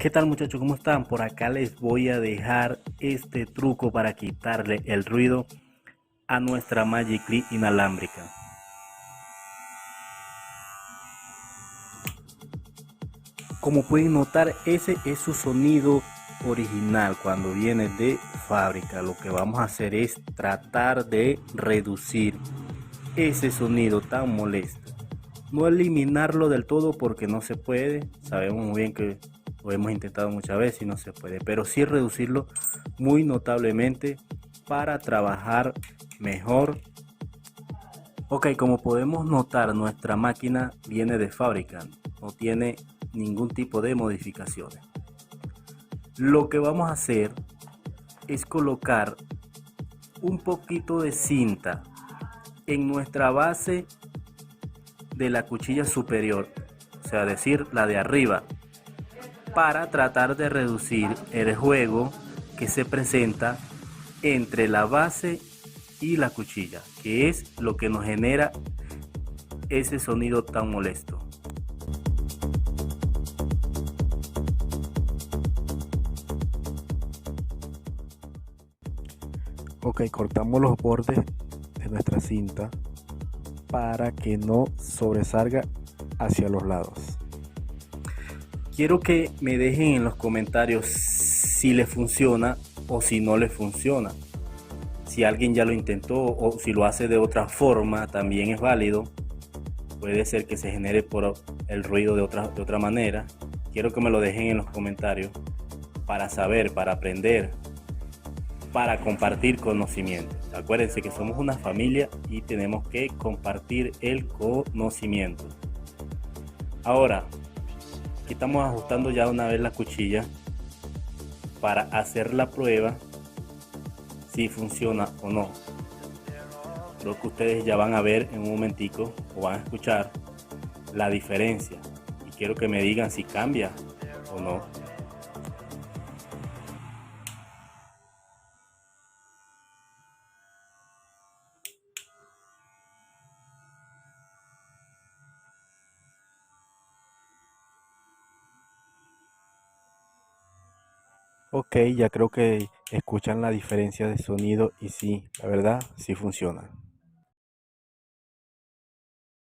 ¿Qué tal muchachos? ¿Cómo están? Por acá les voy a dejar este truco para quitarle el ruido a nuestra Magic Clip inalámbrica. Como pueden notar, ese es su sonido original cuando viene de fábrica. Lo que vamos a hacer es tratar de reducir ese sonido tan molesto. No eliminarlo del todo porque no se puede. Sabemos muy bien que lo hemos intentado muchas veces y no se puede, pero sí reducirlo muy notablemente para trabajar mejor. Ok, como podemos notar, nuestra máquina viene de fábrica, no tiene ningún tipo de modificaciones. Lo que vamos a hacer es colocar un poquito de cinta en nuestra base de la cuchilla superior, o sea, decir la de arriba, para tratar de reducir el juego que se presenta entre la base y la cuchilla, que es lo que nos genera ese sonido tan molesto. Ok, cortamos los bordes de nuestra cinta para que no sobresalga hacia los lados. Quiero que me dejen en los comentarios si les funciona o si no les funciona. Si alguien ya lo intentó o si lo hace de otra forma, también es válido. Puede ser que se genere por el ruido de otra manera. Quiero que me lo dejen en los comentarios para saber, para aprender, para compartir conocimiento. Acuérdense que somos una familia y tenemos que compartir el conocimiento. Ahora, aquí estamos ajustando ya una vez la cuchilla para hacer la prueba si funciona o no. Creo que ustedes ya van a ver en un momentico o van a escuchar la diferencia y quiero que me digan si cambia o no. Ok, ya creo que escuchan la diferencia de sonido y sí, la verdad, sí funciona.